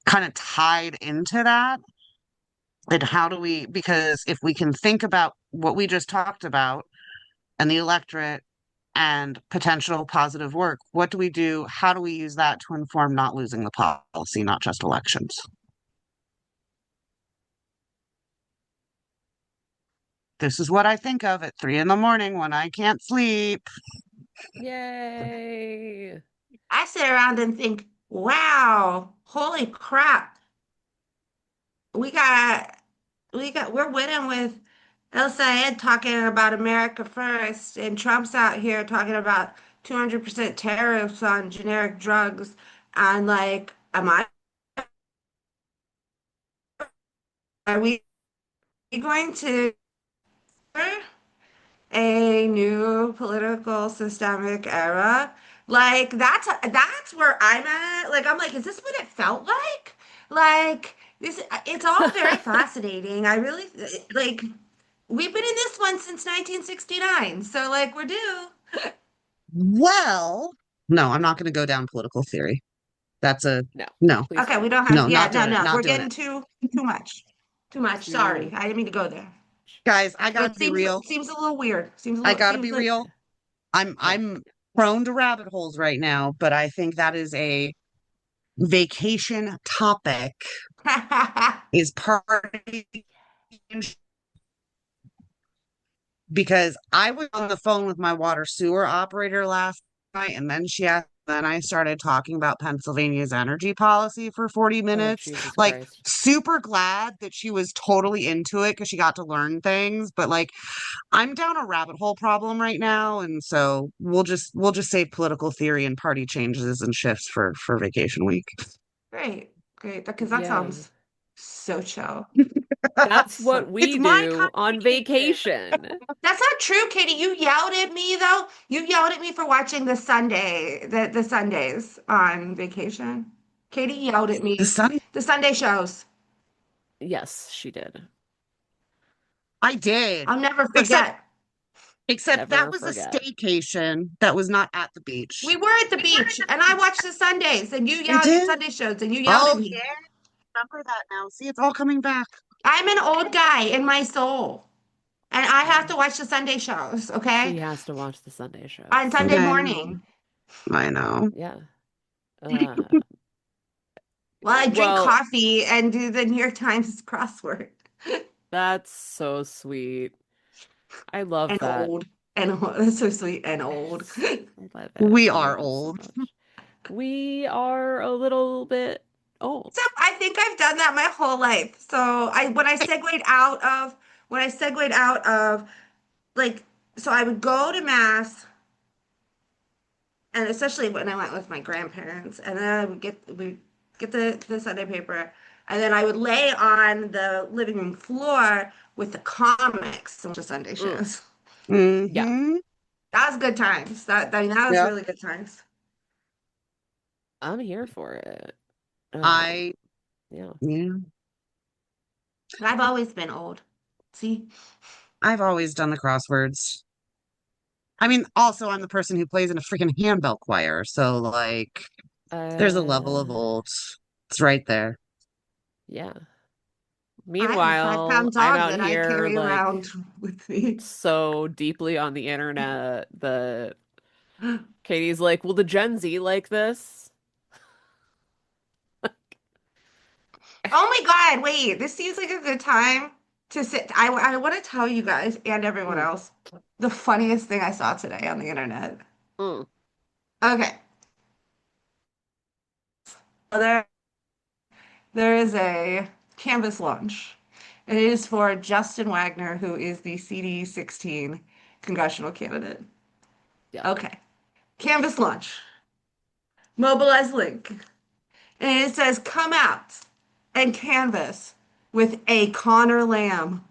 kind of tied into that. And how do we, because if we can think about what we just talked about and the electorate and potential positive work, what do we do? How do we use that to inform not losing the policy, not just elections? This is what I think of at 3 in the morning when I can't sleep. Yay. I sit around and think, wow, holy crap. We got we're winning with El Sayed talking about America first, and Trump's out here talking about 200% tariffs on generic drugs. And like, are we going to a new political systemic era? Like that's where I'm at. Like I'm like, is this what it felt like? Like this, it's all very fascinating. I really like. We've been in this one since 1969, so like we're due. Well, no, I'm not going to go down political theory. That's a No, no, please Okay, we don't. don't have. no, Yeah, not no, doing it, no, not we're doing getting it. too much, too much. Sorry, Too I didn't mean to go there. much. Guys, I But gotta be real. it seems a little weird. I gotta Seems be like. real. I'm Yeah. I'm prone to rabbit holes right now, but I think that is a vacation topic is party because I was on the phone with my water sewer operator last night, and then I started talking about Pennsylvania's energy policy for 40 Oh, minutes. Jesus Like, Christ. super glad that she was totally into it because she got to learn things. But like, I'm down a rabbit hole problem right now, and so we'll just say political theory and party changes and shifts for vacation week. Great, great. Because that Yeah. sounds so chill. That's So what It's we my kind do of on vacation. vacation. that's not true, Katie. You yelled at me though. You yelled at me for watching the Sundays on vacation. Katie yelled at The me. sun, The Sunday shows. Yes, she did. I did. I'll never Except forget. except that Never was a forget. staycation that was not at the beach. We were at the beach and I watched the Sundays and you You yelled the did? Sunday shows and you yelled at Oh me. yeah, remember that now. See, it's all coming back. I'm an old guy in my soul and I have Yeah. to watch the Sunday shows, okay? She has to watch the Sunday On shows. Sunday Okay, morning I know. Yeah. Uh, while I drink well, coffee and do the New York Times crossword. that's so sweet. I love And that. old. And old. That's so sweet and old. Yes, I love it. We I are love it so old. much. We are a little bit old. So I think I've done that my whole life. So I when I segued out of like so I would go to mass and especially when I went with my grandparents and then I would get the Sunday paper and then I would lay on the living room floor with the comics and the Sunday Mm, shows. yeah, Mm-hmm. That was good times. That was Yep. really good times. I'm here for it. I Yeah. yeah. I've always been old. See? I've always done the crosswords. I mean, also I'm the person who plays in a freaking handbell choir, so like there's a level of Uh, old. It's right there. yeah. I have a 5 pound Meanwhile, I'm dog out that I here carry like around with me. so deeply on the internet that Katie's like, "Will the Gen Z like this?" Oh my God, wait, this seems like a good time to sit. I want to tell you guys and everyone Mm, else the funniest thing I saw today on the internet. mm. Okay. There, there is a Canvas launch. And it is for Justin Wagner, who is the CD16 congressional candidate. Yeah. Okay. Canvas launch. Mobilize link. And it says, come out and canvas with A Conor Lamb.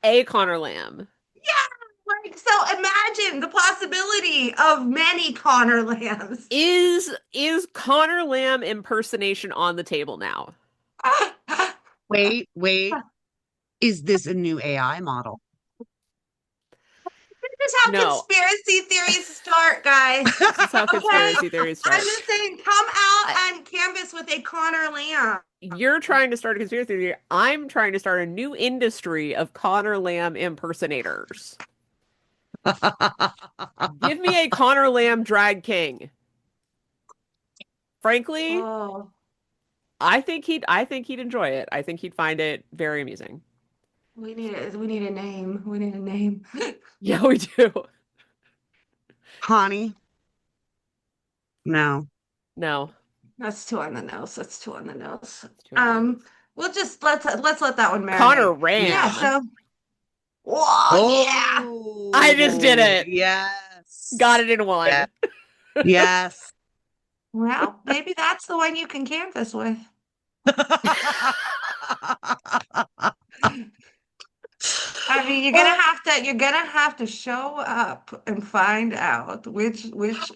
A Conor Lamb. Yeah, like so imagine the possibility of many Conor Lambs. Is Conor Lamb impersonation on the table now? Wait, wait. Is this a new AI model? This is how No. conspiracy theories start, guys. This is how Okay? conspiracy theories I'm start. just saying, come out I, and canvas with a Conor Lamb. you're trying to start a conspiracy theory. I'm trying to start a new industry of Conor Lamb impersonators. Give me a Conor Lamb drag king. Frankly, Oh, I think he'd enjoy it. I think he'd find it very amusing. we need a name. We need a name. Yeah, we do. Connie? No. No, That's two on the nose. That's two on the nose. it's too on the nose. We'll just let's let that one Conor marinate. Yeah, Ram. so whoa, yeah. I just did Oh, it. Got yes. it in Yeah. one. Yes. Well, maybe that's the one you can canvas with. I mean, you're gonna have to show up and find out which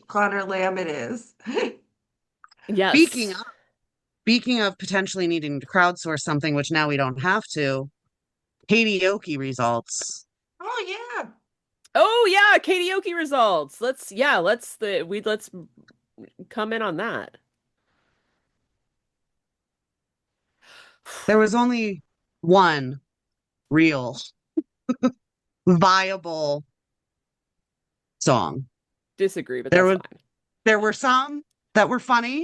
Connor Lamb it is. Speaking Yes. of, speaking of potentially needing to crowdsource something, which now we don't have to, karaoke results. Oh yeah. Oh yeah, karaoke results. Let's come in on that. There was only one real viable song. Disagree, but There that's was fine. there were some that were funny.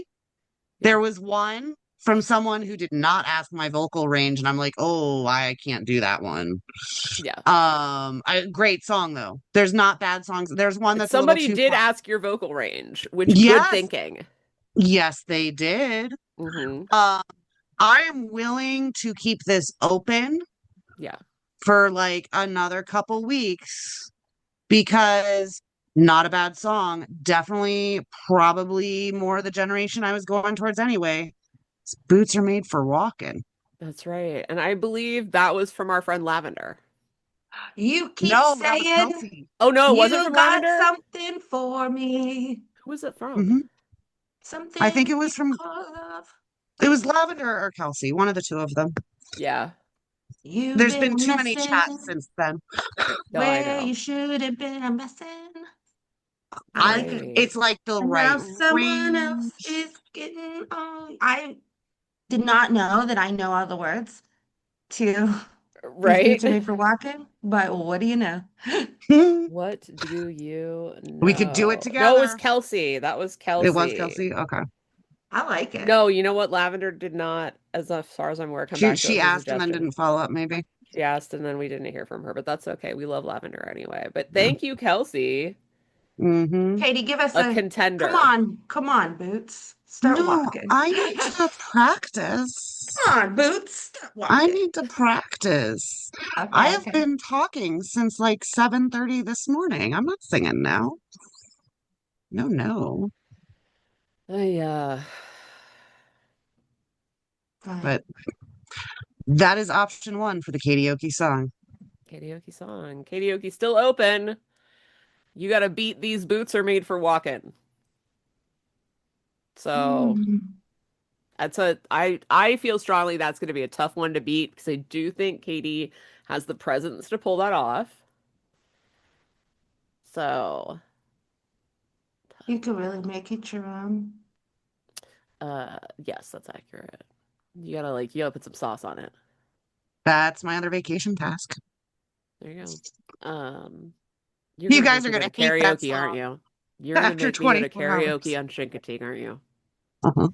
Yeah. There was one from someone who did not ask my vocal range, and I'm like, oh, I can't do that one. Yeah. Great song though. There's not bad songs. There's one that's a little Somebody too did far. ask your vocal range, which good Yes, thinking. yes, they did. Hmm. Um, I am willing to keep this open Yeah. for like another couple weeks because not a bad song. Definitely, probably more the generation I was going towards anyway. Boots are made for walking. That's right. And I believe that was from our friend Lavender. You keep No, that was saying Kelsey. Oh no, it wasn't you from got Lavender? something for me, Who was it from? Hmm. I think something it you was from, call love. it was Lavender or Kelsey, one of the two of them. Yeah. You've There's been been too many chats missing since then. No, I where know. you should have been missing. I I, like it. Right. it's like the And now right someone else range. is getting on. I did not know that I know all the words to These Boots Are Right? Made for Walking, but what do you know? What do you We could do it know? No, it was together. Kelsey. That was It was Kelsey. Kelsey. Okay. I like it. No, you know what? Lavender did not, as far as I'm aware, come back to She us with a asked and then suggestion. didn't follow up, maybe. She asked, and then we didn't hear from her, but that's okay. We love Lavender anyway. But Yeah. thank you, Kelsey, Mm-hmm. Katie, give us a a contender. come on, Boots. Start No, walking. I need to practice. Come on, Boots. Start I walking. need to practice. I Okay, have okay. been talking since like 7:30 this morning. I'm not singing now. No, no. I Fine. But that is option one for the karaoke song. karaoke song. Karaoke still open. You got to beat these boots are made for walking. So Hmm. I feel strongly that's going to be a tough one to beat because I do think Katie has the presence to pull that off. So, You could really make it your own. yes, that's accurate. You gotta put some sauce on it. That's my other vacation task. There you go. You're You gonna guys make are me go gonna to hate that karaoke, aren't song you? You're gonna after make me go to 24 karaoke hours. on Chincoteague, aren't you? Uh-huh. All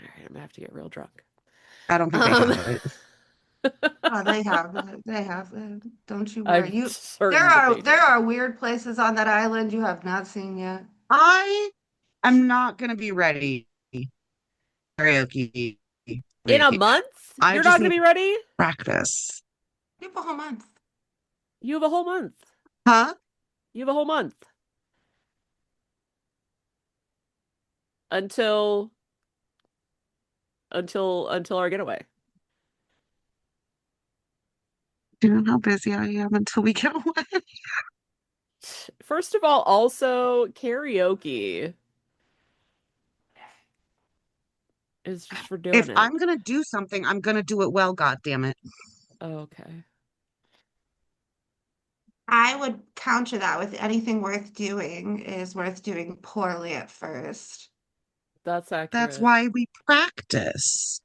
right, I'm gonna have to get real drunk. I don't think they Um, have it. Oh, they have it. They have it. Don't you worry. I'm You certain that they there do. are weird places on that island you have not seen yet. I am not gonna be ready karaoke In a week. month? I You're not just gonna need be ready? practice. You have a whole month. You have a whole month. Huh? You have a whole month until until our getaway. Do you know how busy I am until we get away? First of all, also karaoke is just for If doing it. I'm gonna do something, I'm gonna do it well, god damn it. Okay. I would counter that with anything worth doing is worth doing poorly at first That's That's accurate. why we practice.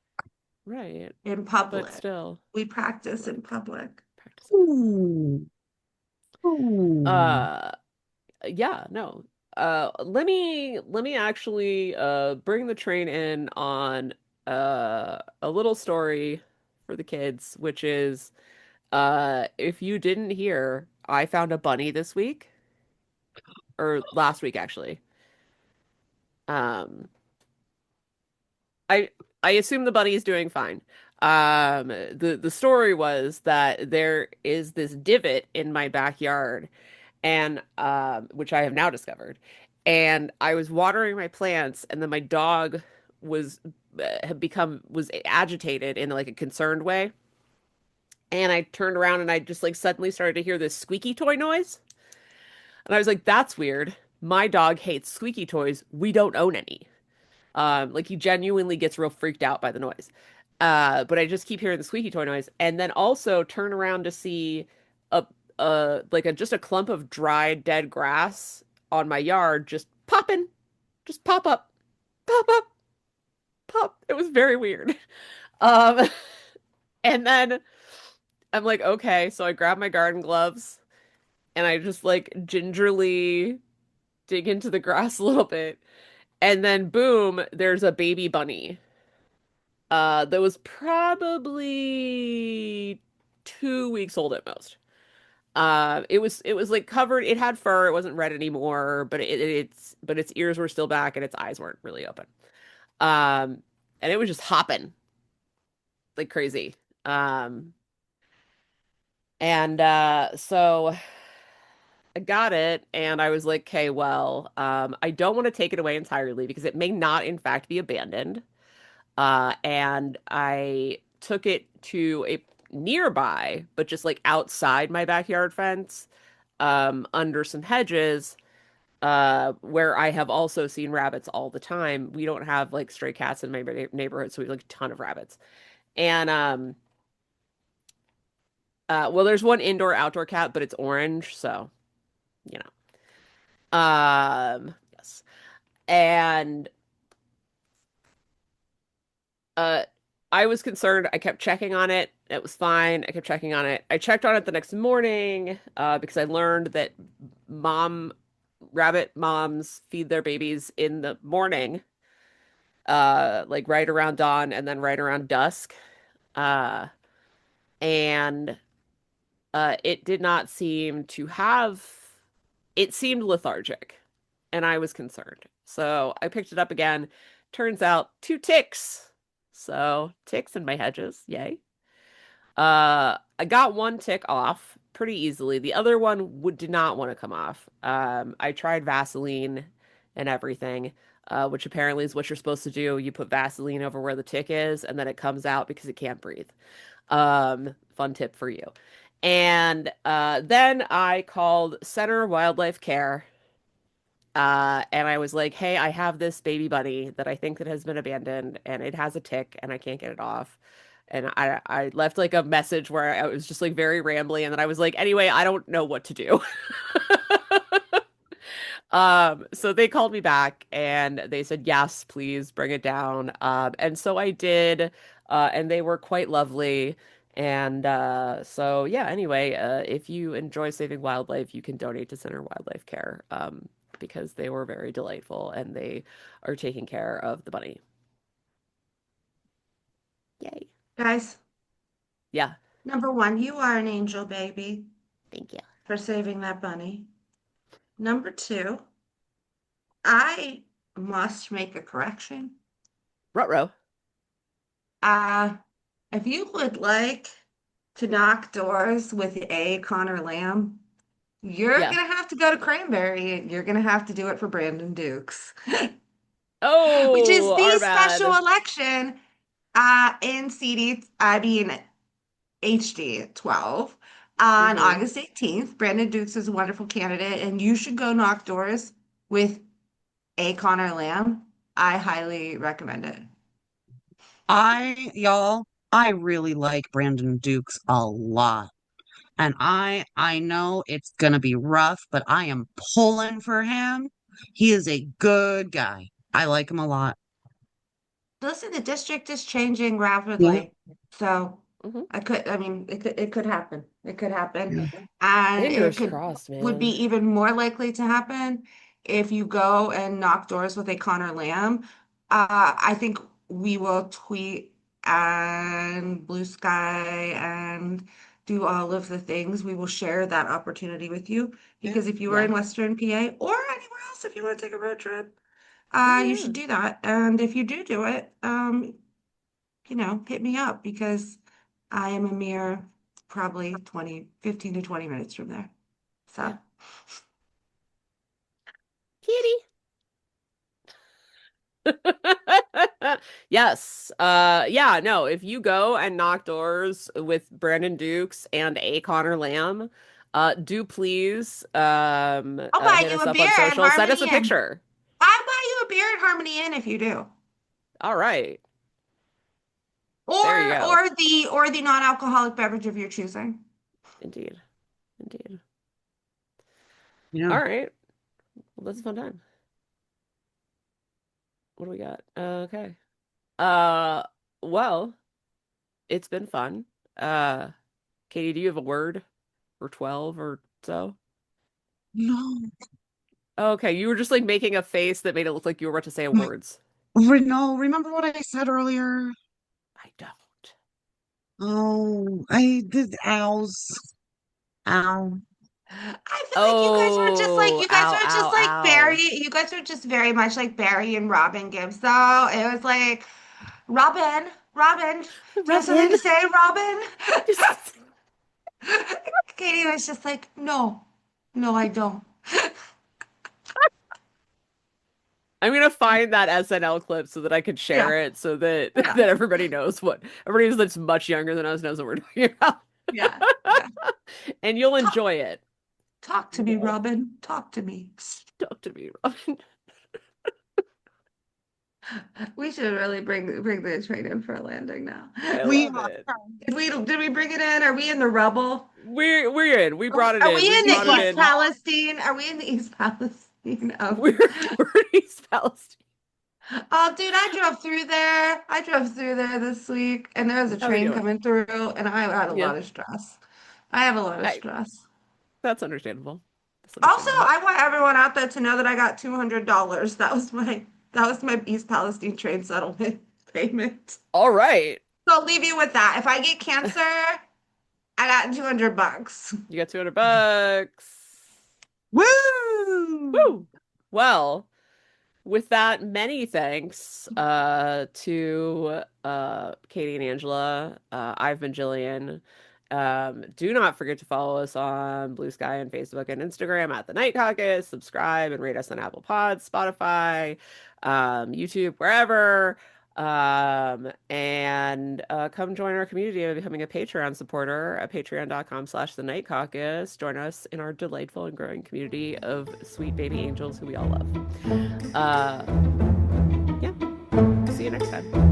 Right. in But public. still, We practice right. in public. Practice in public. Ooh. Ooh. Uh yeah, no. Let me actually bring the train in on a little story for the kids, which is if you didn't hear, I found a bunny this week or last week actually. Um I I assume the bunny is doing fine. The story was that there is this divot in my backyard and which I have now discovered. And I was watering my plants, and then my dog was had become was agitated in like a concerned way. And I turned around and I just like suddenly started to hear this squeaky toy noise. And I was like, that's weird. My dog hates squeaky toys. We don't own any. Like he genuinely gets real freaked out by the noise. But I just keep hearing the squeaky toy noise, and then also turn around to see a like a just a clump of dried dead grass on my yard just popping, just pop up, pop. It was very weird. Um, and then I'm like, okay, so I grab my garden gloves and I just like gingerly dig into the grass a little bit, and then boom, there's a baby bunny that was probably 2 weeks old at most. It was like covered. It had fur. It wasn't red anymore, but its ears were still back and its eyes weren't really open. Um, and it was just hopping like crazy. Um, and so I got it, and I was like, okay, well, I don't want to take it away entirely because it may not, in fact, be abandoned. And I took it to a nearby, but just like outside my backyard fence, under some hedges, where I have also seen rabbits all the time. We don't have like stray cats in my neighborhood, so we have like a ton of rabbits. And well, there's one indoor outdoor cat, but it's orange, so you know. Yes. And Uh, I was concerned. I kept checking on it. It was fine. I kept checking on it. I checked on it the next morning, because I learned that mom rabbit moms feed their babies in the morning, like right around dawn and then right around dusk. Uh, and it did not seem to have, it seemed lethargic, and I was concerned. So I picked it up again. Turns out two ticks. So ticks in my hedges. Yay. I got one tick off pretty easily. The other one did not want to come off. I tried Vaseline and everything, which apparently is what you're supposed to do. You put Vaseline over where the tick is, and then it comes out because it can't breathe. Fun tip for you. And then I called Center Wildlife Care. And I was like, "Hey, I have this baby bunny that I think that has been abandoned, and it has a tick, and I can't get it off." And I left like a message where I was just like very rambly, and then I was like, "Anyway, I don't know what to do." So they called me back and they said, yes, please bring it down. And so I did, and they were quite lovely. And so, yeah, anyway, if you enjoy saving wildlife, you can donate to Center Wildlife Care because they were very delightful and they are taking care of the bunny. Yay. Guys, Yeah, number one, you are an angel baby thank you. for saving that bunny. Number two, I must make a correction. Ruh-roh. Uh, if you would like to knock doors with A Conor Lamb, you're Yeah. gonna have to go to Cranberry. You're gonna have to do it for Brandon Dukes, which is Oh, our the special bad. election in CD, I mean HD 12 on Mm-hmm. August 18th. Brandon Dukes is a wonderful candidate, and you should go knock doors with A Conor Lamb. I highly recommend it. Y'all, I really like Brandon Dukes a lot. And I know it's gonna be rough, but I am pulling for him. He is a good guy. I like him a lot. Listen, the district is changing Yeah. rapidly. So Mm-hmm. I mean, it could happen. It could happen. Yeah. And it Fingers could crossed, would be man. even more likely to happen if you go and knock doors with a Connor Lamb. I think we will tweet and Blue Sky and do all of the things. We will share that opportunity with you Yeah. because if you are Yeah. in Western PA or anywhere else, if you want to take a road trip, you Yeah. should do that. And if you do it, hit me up because I am a mere probably 15 to 20 minutes from there. Yeah. So, Kitty. Yes. Yeah, no, if you go and knock doors with Brandon Dukes and A Conor Lamb, do please I'll buy hit you us a up beer on at social. Send us Harmony a Inn. picture. I'll buy you a beer at Harmony Inn if you do. All right. There you Or go. or the non-alcoholic beverage of your choosing. Indeed. Indeed. Yeah. All right. Well, that's a fun time. What do we got? Okay. Uh, well, it's been fun. Uh, Katie, do you have a word for 12 or so? No. Okay, you were just like making a face that made it look like you were about to say words. No, remember what I said earlier? I don't. Oh, I did owls. Ow. I feel like you guys were just like Oh, you guys ow, were just ow, like Barry. ow. You guys are just very much like Barry and Robin Gibbs, though. It was like Robin, do you have something Robin. to say, Robin? Just Katie was just like, no, no, I don't. I'm gonna find that SNL clip so that I could Yeah, share it so that yeah, that everybody knows what everybody that's much younger than us knows what we're talking about. yeah, yeah. And you'll Talk, enjoy it. talk to me, Robin. Talk to me. Talk to me, Robin. We should really bring the train in for a landing now. I We love it. Did we bring it in? Are we in the rubble? We're in. We brought it Are in. we We in the brought it East in. Palestine? Are we in the East Palestine of We're in East Palestine. Oh, dude, I drove through there. I drove through there this week, and there was a How we train doing? coming through, and I had a Yeah. lot of stress. I have a lot of I stress. That's understandable. That's Also, understandable. I want everyone out there to know that I got $200. That was my East Palestine train settlement payment. All right. So I'll leave you with that. If I get cancer, I got $200. You got $200. Woo! Woo! Well, with that, many thanks to Katie and Angela. I've been Jillian. Do not forget to follow us on Blue Sky and Facebook and Instagram at the Night Caucus. Subscribe and rate us on Apple Pods, Spotify, YouTube, wherever. And come join our community by becoming a Patreon supporter at patreon.com/the Night Caucus. Join us in our delightful and growing community of sweet baby angels who we all love. Uh, yeah. See you next time.